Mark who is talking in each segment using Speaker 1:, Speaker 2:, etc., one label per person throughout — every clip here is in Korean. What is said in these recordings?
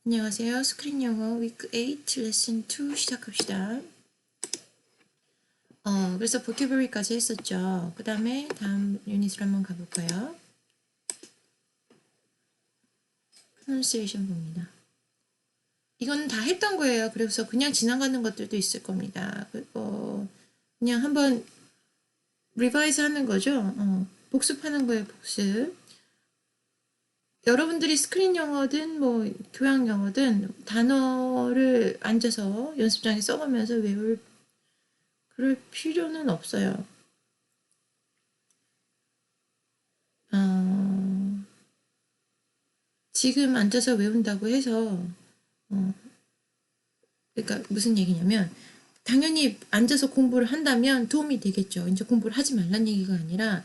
Speaker 1: 안녕하세요. 스크린 영어 위크 8 레슨 2 시작합시다. 그래서 vocabulary까지 했었죠. 그 다음에 다음 유닛으로 한번 가볼까요? pronunciation 봅니다. 이건 다 했던 거예요. 그래서 그냥 지나가는 것들도 있을 겁니다. 그냥 한번 리바이즈 하는 거죠. 복습하는 거예요. 복습. 여러분들이 스크린 영어든 교양 영어든 단어를 앉아서 연습장에 써가면서 외울 그럴 필요는 없어요. 지금 앉아서 외운다고 해서 그러니까 무슨 얘기냐면 당연히 앉아서 공부를 한다면 도움이 되겠죠. 이제 공부를 하지 말란 얘기가 아니라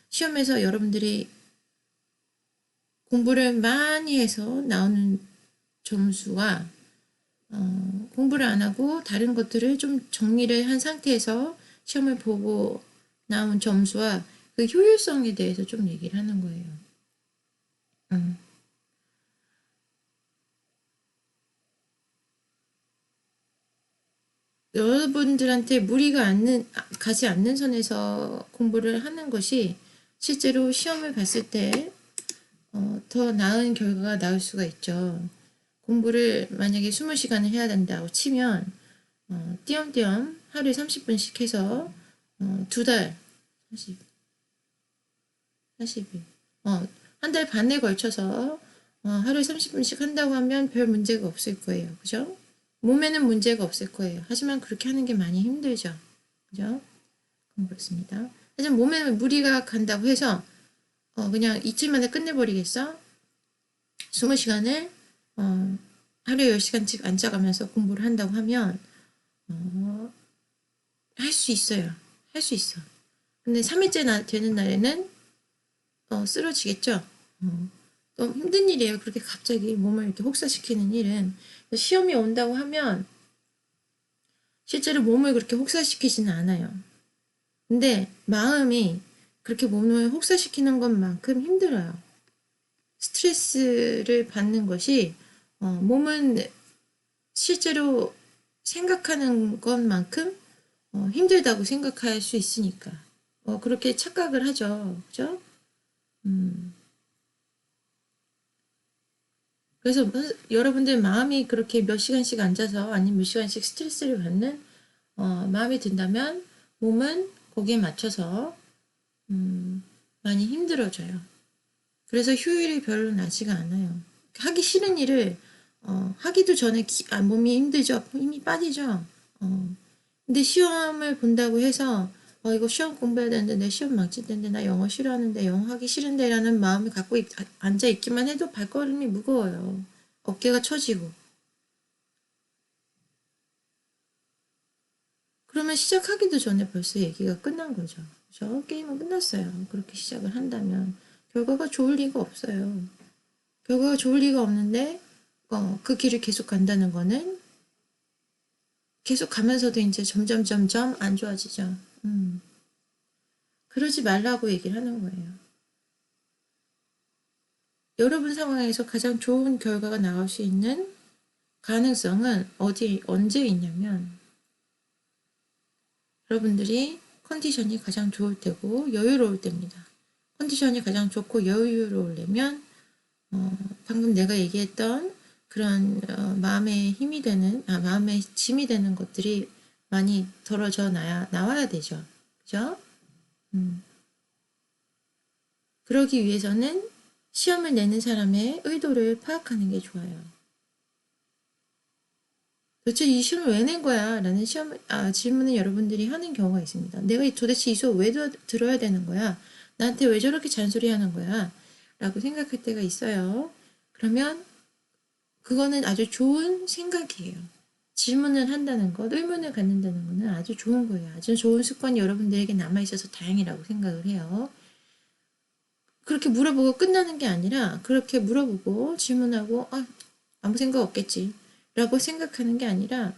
Speaker 1: 시험에서 여러분들이 공부를 많이 해서 나오는 점수와 공부를 안 하고 다른 것들을 좀 정리를 한 상태에서 시험을 보고 나온 점수와 그 효율성에 대해서 좀 얘기를 하는 거예요. 여러분들한테 무리가 가지 않는 선에서 공부를 하는 것이 실제로 시험을 봤을 때 더 나은 결과가 나올 수가 있죠. 공부를 만약에 20시간을 해야 된다고 치면 띄엄띄엄 하루에 30분씩 해서 2달 40일 한 달 반에 걸쳐서 하루에 30분씩 한다고 하면 별 문제가 없을 거예요. 그죠? 몸에는 문제가 없을 거예요. 하지만 그렇게 하는 게 많이 힘들죠. 그죠? 그렇습니다. 하지만 몸에 무리가 간다고 해서 그냥 이틀 만에 끝내버리겠어? 20시간을 하루에 10시간씩 앉아가면서 공부를 한다고 하면 할 수 있어요. 할 수 있어. 근데 3일째 되는 날에는 쓰러지겠죠? 너무 힘든 일이에요. 그렇게 갑자기 몸을 이렇게 혹사시키는 일은. 시험이 온다고 하면 실제로 몸을 그렇게 혹사시키지는 않아요. 근데 마음이 그렇게 몸을 혹사시키는 것만큼 힘들어요. 스트레스를 받는 것이 몸은 실제로 생각하는 것만큼 힘들다고 생각할 수 있으니까 그렇게 착각을 하죠. 그죠? 그래서 여러분들 마음이 그렇게 몇 시간씩 앉아서 아니면 몇 시간씩 스트레스를 받는 마음이 든다면 몸은 거기에 맞춰서 많이 힘들어져요. 그래서 효율이 별로 나지가 않아요. 하기 싫은 일을 하기도 전에 몸이 힘들죠. 힘이 빠지죠. 근데 시험을 본다고 해서 이거 시험 공부해야 되는데 내 시험 망칠 텐데 나 영어 싫어하는데 영어 하기 싫은데 라는 마음을 갖고 앉아 있기만 해도 발걸음이 무거워요. 어깨가 처지고. 그러면 시작하기도 전에 벌써 얘기가 끝난 거죠. 그죠? 게임은 끝났어요. 그렇게 시작을 한다면. 결과가 좋을 리가 없어요. 결과가 좋을 리가 없는데 그 길을 계속 간다는 거는 계속 가면서도 이제 점점 안 좋아지죠. 그러지 말라고 얘기를 하는 거예요. 여러분 상황에서 가장 좋은 결과가 나올 수 있는 가능성은 언제 있냐면 여러분들이 컨디션이 가장 좋을 때고 여유로울 때입니다. 컨디션이 가장 좋고 여유로우려면 방금 내가 얘기했던 그런 마음의 힘이 되는 마음의 짐이 되는 것들이 많이 덜어져 나와야 되죠. 그죠? 그러기 위해서는 시험을 내는 사람의 의도를 파악하는 게 좋아요. 도대체 이 시험을 왜 낸 거야? 라는 질문을 여러분들이 하는 경우가 있습니다. 내가 도대체 이 수업 왜 들어야 되는 거야? 나한테 왜 저렇게 잔소리 하는 거야? 라고 생각할 때가 있어요. 그러면 그거는 아주 좋은 생각이에요. 질문을 한다는 것, 의문을 갖는다는 것은 아주 좋은 거예요. 아주 좋은 습관이 여러분들에게 남아있어서 다행이라고 생각을 해요. 그렇게 물어보고 끝나는 게 아니라 그렇게 물어보고 질문하고 아무 생각 없겠지 라고 생각하는 게 아니라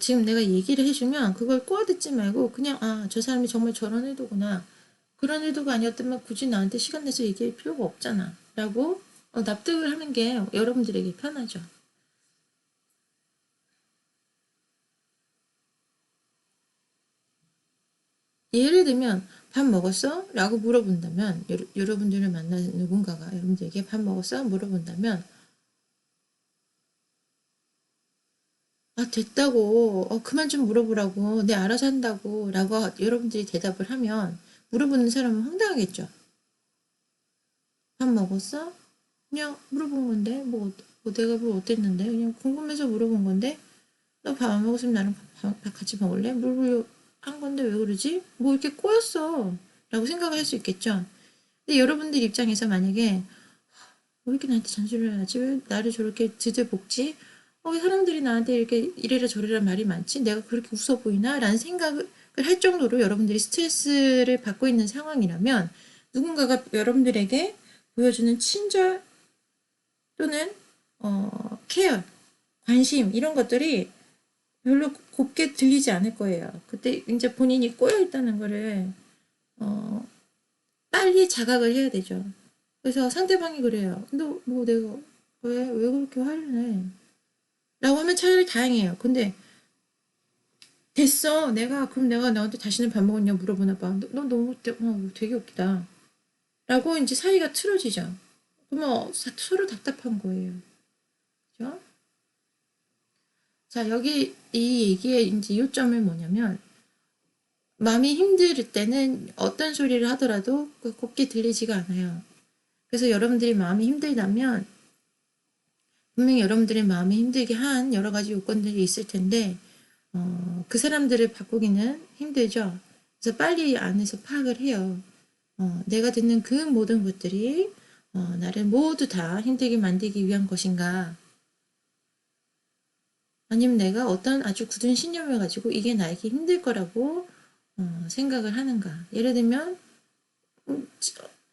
Speaker 1: 지금 내가 얘기를 해주면 그걸 꼬아듣지 말고 그냥 저 사람이 정말 저런 의도구나. 그런 의도가 아니었다면 굳이 나한테 시간 내서 얘기할 필요가 없잖아 라고 납득을 하는 게 여러분들에게 편하죠. 예를 들면 밥 먹었어? 라고 물어본다면 여러분들을 만나는 누군가가 여러분들에게 밥 먹었어? 물어본다면 됐다고 그만 좀 물어보라고 내 알아서 한다고 라고 여러분들이 대답을 하면 물어보는 사람은 황당하겠죠. 밥 먹었어? 그냥 물어본 건데 뭐 내가 뭐 어땠는데 그냥 궁금해서 물어본 건데 너 밥 안 먹었으면 나랑 밥 같이 먹을래? 물어보려 한 건데 왜 그러지? 뭐 이렇게 꼬였어 라고 생각을 할 수 있겠죠. 근데 여러분들 입장에서 만약에 왜 이렇게 나한테 잔소리를 하지? 왜 나를 저렇게 드드볶지? 왜 사람들이 나한테 이렇게 이래라 저래라 말이 많지? 내가 그렇게 웃어 보이나? 라는 생각을 할 정도로 여러분들이 스트레스를 받고 있는 상황이라면 누군가가 여러분들에게 보여주는 친절 또는 케어, 관심 이런 것들이 별로 곱게 들리지 않을 거예요. 그때 이제 본인이 꼬여 있다는 거를 어, 빨리 자각을 해야 되죠. 그래서 상대방이 그래요. 너 뭐 내가 왜 그렇게 화를 내? 라고 하면 차라리 다행이에요. 근데 됐어. 그럼 내가 너한테 다시는 밥 먹었냐 물어보나 봐. 너 너무 되게 웃기다. 라고 이제 사이가 틀어지죠. 그러면 서로 답답한 거예요. 그죠? 자, 여기 이 얘기의 이제 요점은 뭐냐면 마음이 힘들 때는 어떤 소리를 하더라도 곱게 들리지가 않아요. 그래서 여러분들이 마음이 힘들다면 분명히 여러분들의 마음이 힘들게 한 여러 가지 요건들이 있을 텐데 그 사람들을 바꾸기는 힘들죠. 그래서 빨리 안에서 파악을 해요. 내가 듣는 그 모든 것들이 나를 모두 다 힘들게 만들기 위한 것인가? 아니면 내가 어떤 아주 굳은 신념을 가지고 이게 나에게 힘들 거라고 생각을 하는가? 예를 들면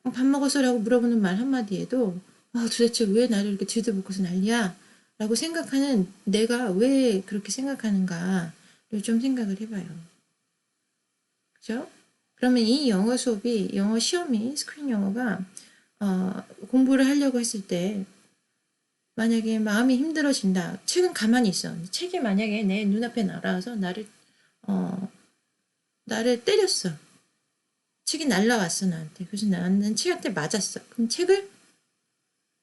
Speaker 1: 밥 먹었어라고 물어보는 말 한마디에도 도대체 왜 나를 이렇게 들들볶아서 난리야? 라고 생각하는 내가 왜 그렇게 생각하는가를 좀 생각을 해봐요. 그죠? 그러면 이 영어 수업이 영어 시험이 스크린 영어가 공부를 하려고 했을 때 만약에 마음이 힘들어진다. 책은 가만히 있어. 책이 만약에 내 눈앞에 날아와서 어, 나를 때렸어. 책이 날라왔어 나한테. 그래서 나는 책한테 맞았어. 그럼 책을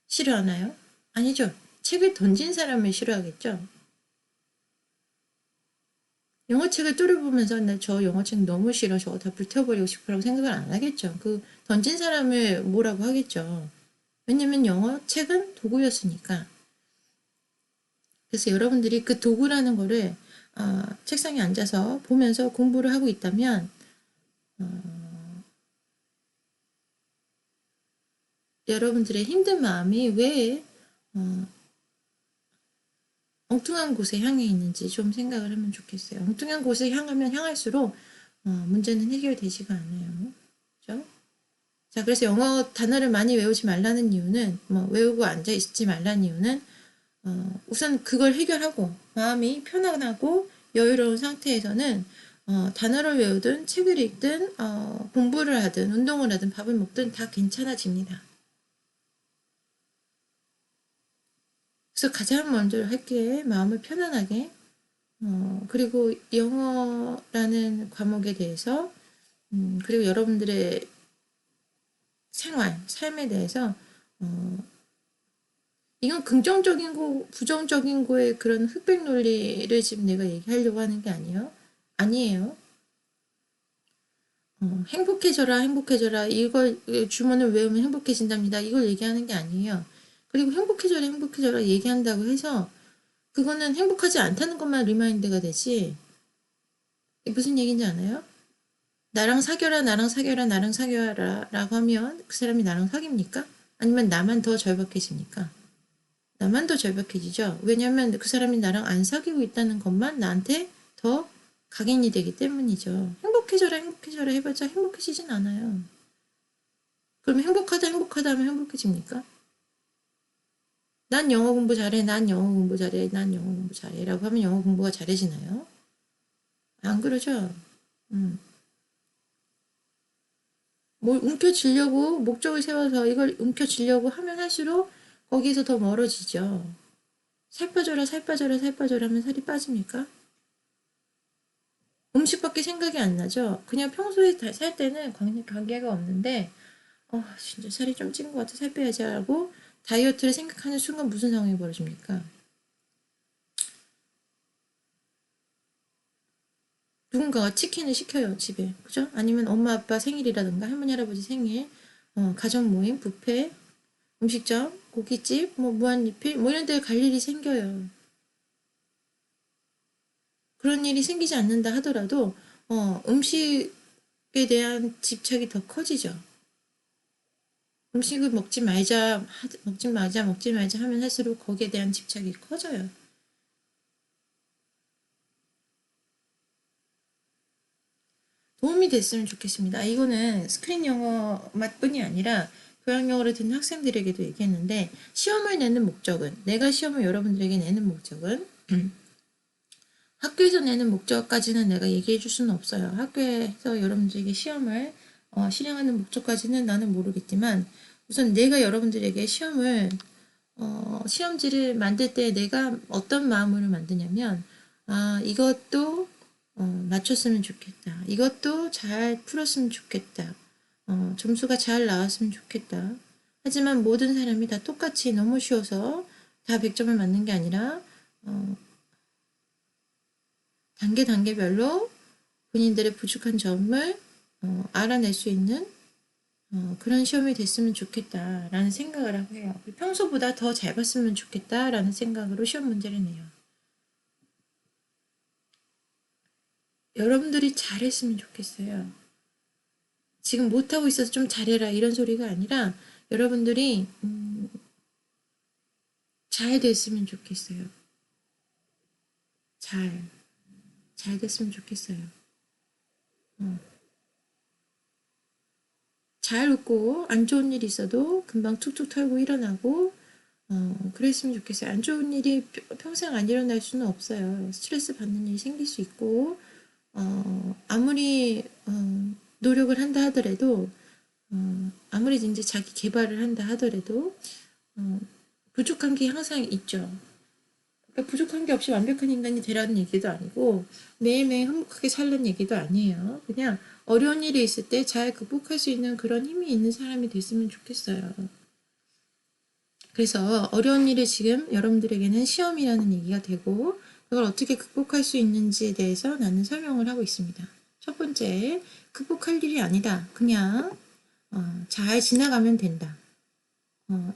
Speaker 1: 싫어하나요? 아니죠. 책을 던진 사람을 싫어하겠죠. 영어책을 뚫어보면서 나 저 영어책 너무 싫어. 저거 다 불태워버리고 싶어라고 생각을 안 하겠죠. 그 던진 사람을 뭐라고 하겠죠. 왜냐면 영어책은 도구였으니까. 그래서 여러분들이 그 도구라는 거를 책상에 앉아서 보면서 공부를 하고 있다면 여러분들의 힘든 마음이 왜 엉뚱한 곳에 향해 있는지 좀 생각을 하면 좋겠어요. 엉뚱한 곳에 향하면 향할수록 문제는 해결되지가 않아요. 그죠? 자, 그래서 영어 단어를 많이 외우지 말라는 이유는 외우고 앉아 있지 말라는 이유는 우선 그걸 해결하고 마음이 편안하고 여유로운 상태에서는 단어를 외우든 책을 읽든 공부를 하든 운동을 하든 밥을 먹든 다 괜찮아집니다. 그래서 가장 먼저 할 게 마음을 편안하게 그리고 영어라는 과목에 대해서 그리고 여러분들의 생활, 삶에 대해서 이건 긍정적인 거, 부정적인 거에 그런 흑백 논리를 지금 내가 얘기하려고 하는 게 아니에요. 행복해져라, 행복해져라. 이걸 주문을 외우면 행복해진답니다. 이걸 얘기하는 게 아니에요. 그리고 행복해져라, 행복해져라 얘기한다고 해서 그거는 행복하지 않다는 것만 리마인드가 되지. 무슨 얘기인지 아나요? 나랑 사귀어라, 나랑 사귀어라, 나랑 사귀어라 라고 하면 그 사람이 나랑 사깁니까? 아니면 나만 더 절박해집니까? 나만 더 절박해지죠. 왜냐하면 그 사람이 나랑 안 사귀고 있다는 것만 나한테 더 각인이 되기 때문이죠. 행복해져라, 행복해져라 해봤자 행복해지진 않아요. 그럼 행복하다, 행복하다 하면 행복해집니까? 난 영어 공부 잘해, 난 영어 공부 잘해, 난 영어 공부 잘해 라고 하면 영어 공부가 잘해지나요? 안 그러죠. 뭘 움켜쥐려고 목적을 세워서 이걸 움켜쥐려고 하면 할수록 거기에서 더 멀어지죠. 살 빠져라, 살 빠져라, 살 빠져라 하면 살이 빠집니까? 음식밖에 생각이 안 나죠. 그냥 평소에 살 때는 관계가 없는데 진짜 살이 좀 찐 것 같아, 살 빼야지 하고 다이어트를 생각하는 순간 무슨 상황이 벌어집니까? 누군가가 치킨을 시켜요, 집에. 그죠? 아니면 엄마 아빠 생일이라든가 할머니 할아버지 생일, 가족 모임, 뷔페, 음식점, 고깃집, 뭐 무한리필, 뭐 이런 데 갈 일이 생겨요. 그런 일이 생기지 않는다 하더라도 음식에 대한 집착이 더 커지죠. 음식을 먹지 말자 하면 할수록 거기에 대한 집착이 커져요. 도움이 됐으면 좋겠습니다. 이거는 스크린 영어만뿐이 아니라 교양 영어를 듣는 학생들에게도 얘기했는데, 시험을 내는 목적은, 내가 시험을 여러분들에게 내는 목적은 학교에서 내는 목적까지는 내가 얘기해 줄 수는 없어요. 학교에서 여러분들에게 시험을 실행하는 목적까지는 나는 모르겠지만, 우선 내가 여러분들에게 시험지를 만들 때 내가 어떤 마음으로 만드냐면, 이것도 맞췄으면 좋겠다. 이것도 잘 풀었으면 좋겠다. 점수가 잘 나왔으면 좋겠다. 하지만 모든 사람이 다 똑같이 너무 쉬워서 다 100점을 맞는 게 아니라 단계별로 본인들의 부족한 점을 알아낼 수 있는 그런 시험이 됐으면 좋겠다라는 생각을 하고 해요. 평소보다 더 잘 봤으면 좋겠다라는 생각으로 시험 문제를 내요. 여러분들이 잘했으면 좋겠어요. 지금 못하고 있어서 좀 잘해라 이런 소리가 아니라 여러분들이 잘 됐으면 좋겠어요. 잘 됐으면 좋겠어요. 잘 웃고 안 좋은 일이 있어도 금방 툭툭 털고 일어나고 그랬으면 좋겠어요. 안 좋은 일이 평생 안 일어날 수는 없어요. 스트레스 받는 일이 생길 수 있고 아무리 노력을 한다 하더라도 아무리 이제 자기 개발을 한다 하더라도 부족한 게 항상 있죠. 그러니까 부족한 게 없이 완벽한 인간이 되라는 얘기도 아니고 매일매일 행복하게 살라는 얘기도 아니에요. 그냥 어려운 일이 있을 때 잘 극복할 수 있는 그런 힘이 있는 사람이 됐으면 좋겠어요. 그래서 어려운 일이 지금 여러분들에게는 시험이라는 얘기가 되고 그걸 어떻게 극복할 수 있는지에 대해서 나는 설명을 하고 있습니다. 첫 번째, 극복할 일이 아니다. 그냥 잘 지나가면 된다.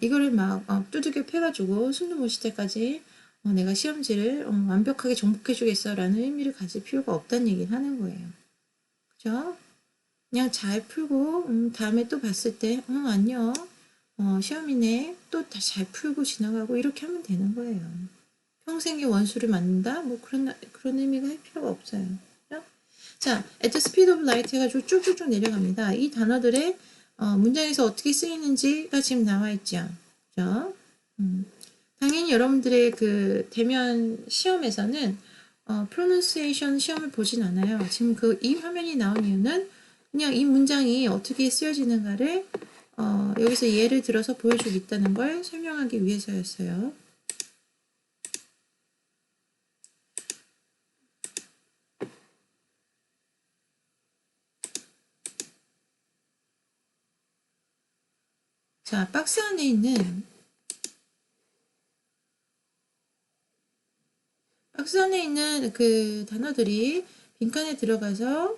Speaker 1: 이거를 막 두들겨 패가지고 숨도 못 쉴 때까지 내가 시험지를 완벽하게 정복해주겠어 라는 의미를 가질 필요가 없다는 얘기를 하는 거예요. 그죠? 그냥 잘 풀고 다음에 또 봤을 때 안녕 시험이네 또 잘 풀고 지나가고 이렇게 하면 되는 거예요. 평생의 원수를 만든다? 뭐 그런 의미가 할 필요가 없어요. 그죠? 자, at the speed of light 해가지고 쭉쭉쭉 내려갑니다. 이 단어들의 문장에서 어떻게 쓰이는지가 지금 나와 있죠. 그죠? 당연히 여러분들의 그 대면 시험에서는 pronunciation 시험을 보진 않아요. 지금 이 화면이 나온 이유는 그냥 이 문장이 어떻게 쓰여지는가를 여기서 예를 들어서 보여주겠다는 걸 설명하기 위해서였어요. 자, 박스 안에 있는 그 단어들이 빈칸에 들어가서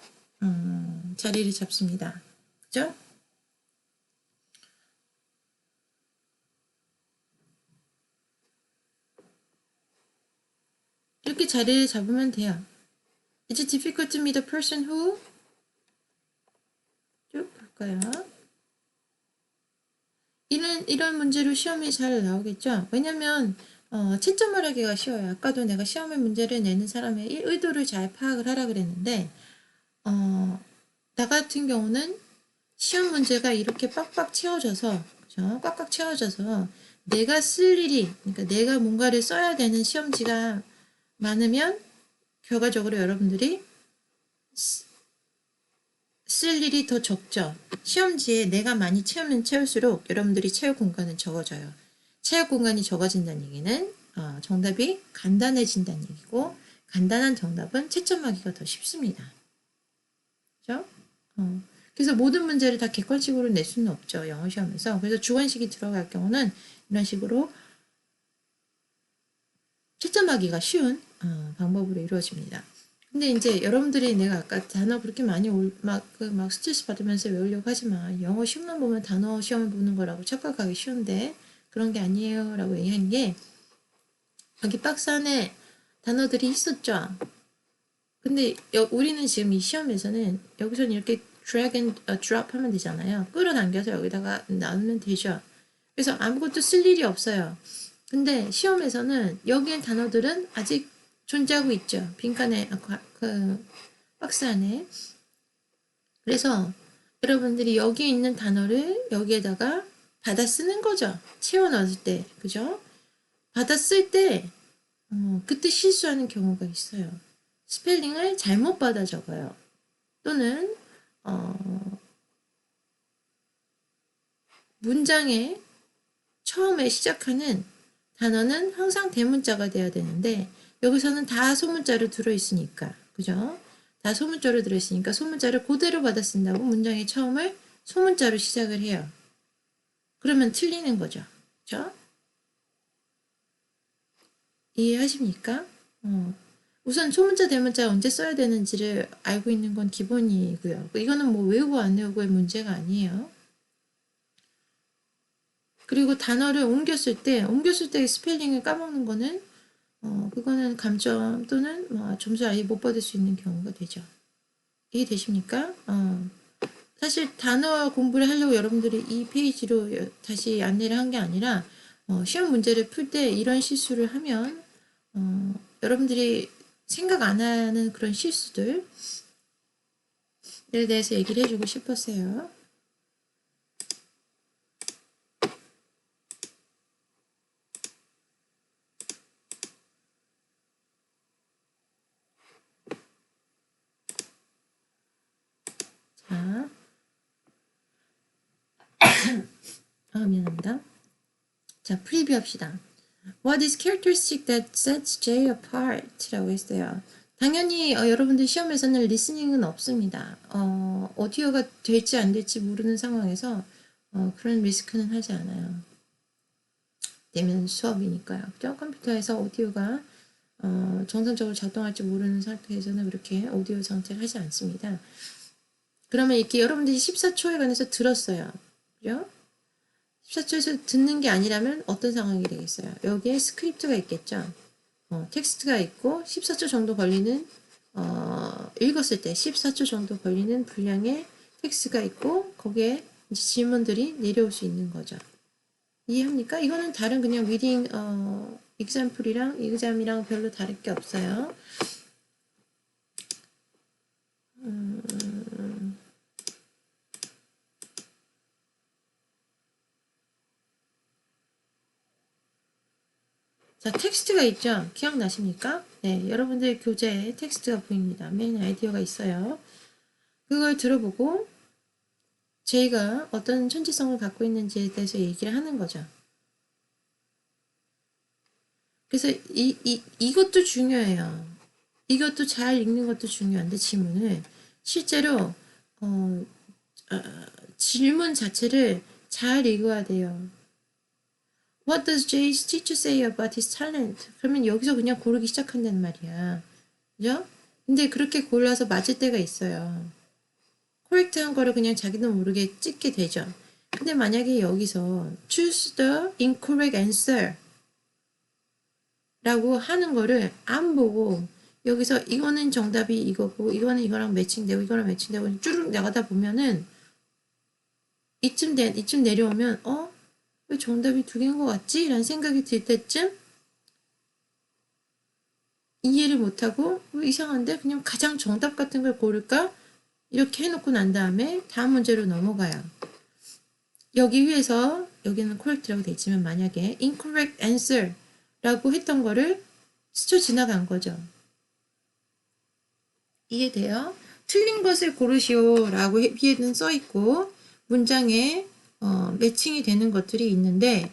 Speaker 1: 자리를 잡습니다. 그죠? 이렇게 자리를 잡으면 돼요. It's difficult to meet a person who 쭉 볼까요? 이런 문제로 시험이 잘 나오겠죠? 왜냐면 채점을 하기가 쉬워요. 아까도 내가 시험의 문제를 내는 사람의 의도를 잘 파악을 하라 그랬는데 나 같은 경우는 시험 문제가 이렇게 빡빡 채워져서 그죠? 꽉꽉 채워져서 내가 쓸 일이 그러니까 내가 뭔가를 써야 되는 시험지가 많으면 결과적으로 여러분들이 쓸 일이 더 적죠. 시험지에 내가 많이 채우면 채울수록 여러분들이 채울 공간은 적어져요. 체육 공간이 적어진다는 얘기는 정답이 간단해진다는 얘기고, 간단한 정답은 채점하기가 더 쉽습니다. 그죠? 그래서 모든 문제를 다 객관식으로 낼 수는 없죠. 영어 시험에서. 그래서 주관식이 들어갈 경우는 이런 식으로 채점하기가 쉬운 방법으로 이루어집니다. 근데 이제 여러분들이 내가 아까 단어 그렇게 많이 막 스트레스 받으면서 외우려고 하지만 영어 시험만 보면 단어 시험을 보는 거라고 착각하기 쉬운데 그런 게 아니에요 라고 얘기한 게, 여기 박스 안에 단어들이 있었죠. 근데 우리는 지금 이 시험에서는 여기서는 이렇게 drag and drop 하면 되잖아요. 끌어당겨서 여기다가 나누면 되죠. 그래서 아무것도 쓸 일이 없어요. 근데 시험에서는 여기에 단어들은 아직 존재하고 있죠. 빈칸에 그 박스 안에. 그래서 여러분들이 여기 있는 단어를 여기에다가 받아 쓰는 거죠. 채워 넣을 때, 그죠? 받아 쓸 때 그때 실수하는 경우가 있어요. 스펠링을 잘못 받아 적어요. 또는 문장의 처음에 시작하는 단어는 항상 대문자가 돼야 되는데 여기서는 다 소문자로 들어있으니까, 그죠? 다 소문자로 들어있으니까 소문자를 그대로 받아 쓴다고 문장의 처음을 소문자로 시작을 해요. 그러면 틀리는 거죠. 그죠? 이해하십니까? 우선 소문자 대문자 언제 써야 되는지를 알고 있는 건 기본이고요. 이거는 뭐 외우고 안 외우고의 문제가 아니에요. 그리고 단어를 옮겼을 때 스펠링을 까먹는 거는 그거는 감점 또는 점수 아예 못 받을 수 있는 경우가 되죠. 이해되십니까? 사실 단어 공부를 하려고 여러분들이 이 페이지로 다시 안내를 한 게 아니라 시험 문제를 풀 때 이런 실수를 하면 여러분들이 생각 안 하는 그런 실수들에 대해서 얘기를 해주고 싶었어요. 자, 미안합니다. 자, 프리뷰 합시다. What is characteristic that sets J apart? 라고 했어요. 당연히 여러분들 시험에서는 리스닝은 없습니다. 오디오가 될지 안 될지 모르는 상황에서 그런 리스크는 하지 않아요. 되면 수업이니까요. 그죠? 컴퓨터에서 오디오가 정상적으로 작동할지 모르는 상태에서는 그렇게 오디오 장치를 하지 않습니다. 그러면 이렇게 여러분들이 14초에 관해서 들었어요. 그죠? 14초에서 듣는 게 아니라면 어떤 상황이 되겠어요? 여기에 스크립트가 있겠죠. 텍스트가 있고 14초 정도 걸리는 읽었을 때 14초 정도 걸리는 분량의 텍스트가 있고 거기에 이제 질문들이 내려올 수 있는 거죠. 이해합니까? 이거는 다른 그냥 리딩 example이랑 exam이랑 별로 다를 게 없어요. 자, 텍스트가 있죠? 기억나십니까? 네, 여러분들 교재에 텍스트가 보입니다. 메인 아이디어가 있어요. 그걸 들어보고 제가 어떤 천지성을 갖고 있는지에 대해서 얘기를 하는 거죠. 그래서 이것도 중요해요. 이것도 잘 읽는 것도 중요한데 질문을 실제로 질문 자체를 잘 읽어야 돼요. What does Jay's teacher say about his talent? 그러면 여기서 그냥 고르기 시작한다는 말이야. 그죠? 근데 그렇게 골라서 맞을 때가 있어요. 코렉트한 거를 그냥 자기도 모르게 찍게 되죠. 근데 만약에 여기서 choose the incorrect answer 라고 하는 거를 안 보고 여기서 이거는 정답이 이거고 이거는 이거랑 매칭되고 이거랑 매칭되고 쭈르륵 나가다 보면은 이쯤 내려오면 왜 정답이 두 개인 것 같지? 라는 생각이 들 때쯤 이해를 못하고 이상한데 그냥 가장 정답 같은 걸 고를까? 이렇게 해놓고 난 다음에 다음 문제로 넘어가요. 여기 위에서 여기는 correct라고 되어 있지만 만약에 incorrect answer 라고 했던 거를 스쳐 지나간 거죠. 이해돼요? 틀린 것을 고르시오 라고 위에는 써 있고 문장에 매칭이 되는 것들이 있는데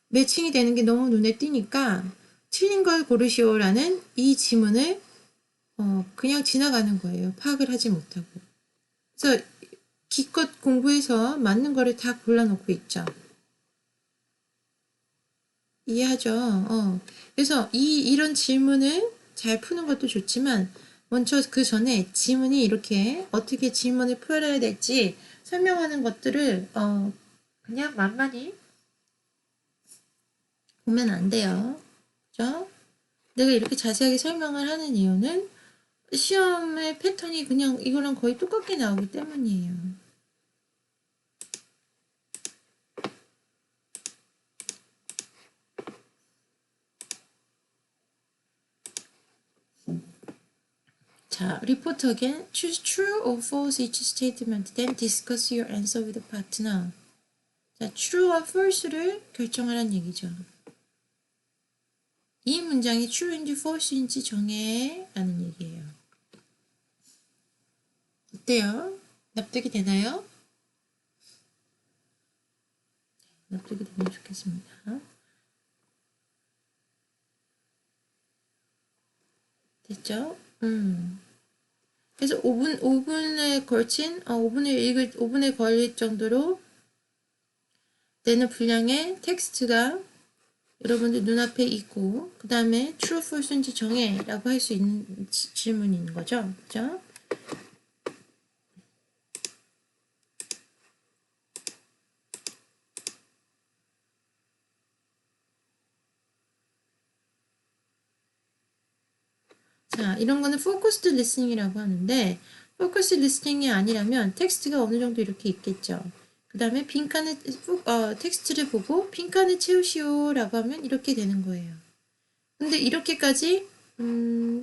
Speaker 1: 매칭이 되는 게 너무 눈에 띄니까 틀린 걸 고르시오라는 이 지문을 그냥 지나가는 거예요. 파악을 하지 못하고. 그래서 기껏 공부해서 맞는 거를 다 골라놓고 있죠. 이해하죠? 그래서 이런 질문을 잘 푸는 것도 좋지만 먼저 그 전에 지문이 이렇게 어떻게 질문을 풀어야 될지 설명하는 것들을 그냥 만만히 보면 안 돼요. 그죠? 내가 이렇게 자세하게 설명을 하는 이유는 시험의 패턴이 그냥 이거랑 거의 똑같게 나오기 때문이에요. 자, report again. Choose true or false each statement. Then discuss your answer with the partner. 자, true와 false를 결정하라는 얘기죠. 이 문장이 true인지 false인지 정해 라는 얘기예요. 어때요? 납득이 되나요? 납득이 되면 좋겠습니다. 됐죠? 그래서 5분에 걸친, 5분에 걸릴 정도로 되는 분량의 텍스트가 여러분들 눈앞에 있고, 그 다음에 true, false인지 정해 라고 할 수 있는 질문인 거죠. 그죠? 자, 이런 거는 focused listening이라고 하는데, focused listening이 아니라면 텍스트가 어느 정도 이렇게 있겠죠. 그 다음에 빈칸을, 텍스트를 보고 빈칸을 채우시오 라고 하면 이렇게 되는 거예요. 근데 이렇게까지,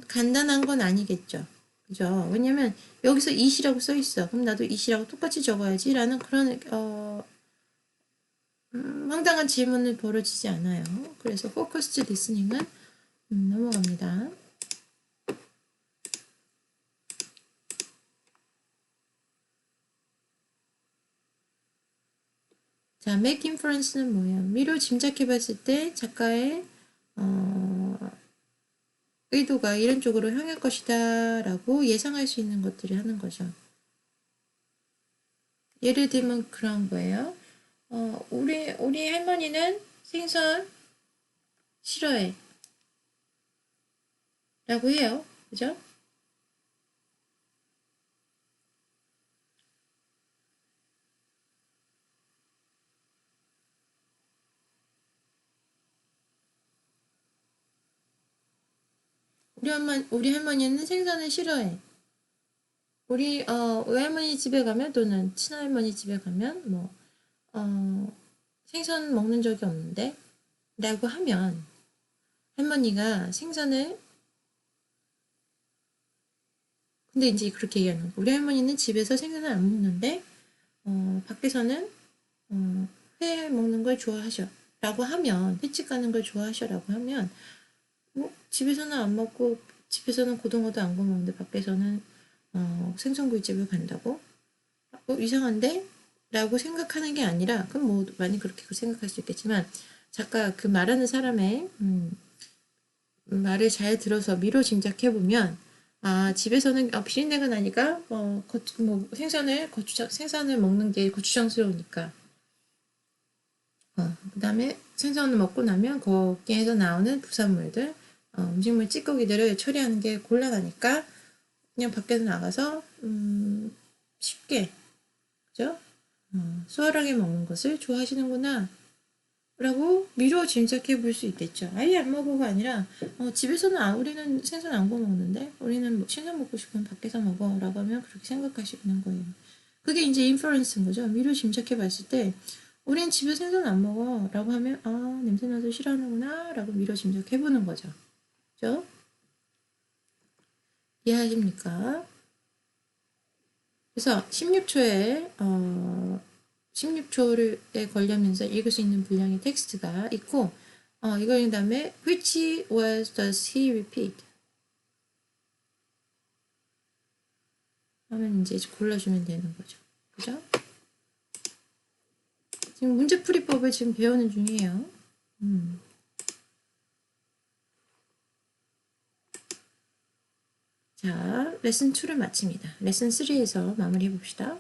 Speaker 1: 간단한 건 아니겠죠. 그죠? 왜냐면 여기서 it이라고 써 있어. 그럼 나도 it이라고 똑같이 적어야지 라는 그런, 황당한 질문을 벌어지지 않아요. 그래서 focused listening은 넘어갑니다. 자, make inference는 뭐예요? 미로 짐작해 봤을 때 작가의 의도가 이런 쪽으로 향할 것이다 라고 예상할 수 있는 것들을 하는 거죠. 예를 들면 그런 거예요. 우리 할머니는 생선 싫어해 라고 해요. 그죠? 우리 할머니는 생선을 싫어해. 우리 외할머니 집에 가면 또는 친할머니 집에 가면 생선 먹는 적이 없는데 라고 하면 할머니가 생선을 근데 이제 그렇게 얘기하는 거. 우리 할머니는 집에서 생선을 안 먹는데 밖에서는 회 먹는 걸 좋아하셔 라고 하면 횟집 가는 걸 좋아하셔 라고 하면 집에서는 안 먹고 집에서는 고등어도 안 구워 먹는데 밖에서는 생선구이집을 간다고? 이상한데? 라고 생각하는 게 아니라 그럼 뭐 많이 그렇게 생각할 수 있겠지만 작가 그 말하는 사람의 말을 잘 들어서 미로 짐작해보면 집에서는 비린내가 나니까 생선을 먹는 게 고추장스러우니까 그 다음에 생선을 먹고 나면 거기에서 나오는 부산물들 음식물 찌꺼기들을 처리하는 게 곤란하니까 그냥 밖에서 나가서 쉽게 그죠? 수월하게 먹는 것을 좋아하시는구나 라고 미루어 짐작해 볼 수 있겠죠. 아예 안 먹어가 아니라 집에서는 우리는 생선 안 구워 먹는데 우리는 신선 먹고 싶으면 밖에서 먹어 라고 하면 그렇게 생각하시는 거예요. 그게 이제 인퍼런스인 거죠. 미루어 짐작해 봤을 때 우린 집에 생선 안 먹어 라고 하면 냄새나서 싫어하는구나 라고 미루어 짐작해 보는 거죠. 그죠? 이해하십니까? 그래서 16초에 걸려면서 읽을 수 있는 분량의 텍스트가 있고 이거 읽은 다음에 which words does he repeat? 하면 이제 골라주면 되는 거죠. 그죠? 지금 문제풀이법을 지금 배우는 중이에요. 자, 레슨 2를 마칩니다. 레슨 3에서 마무리해 봅시다.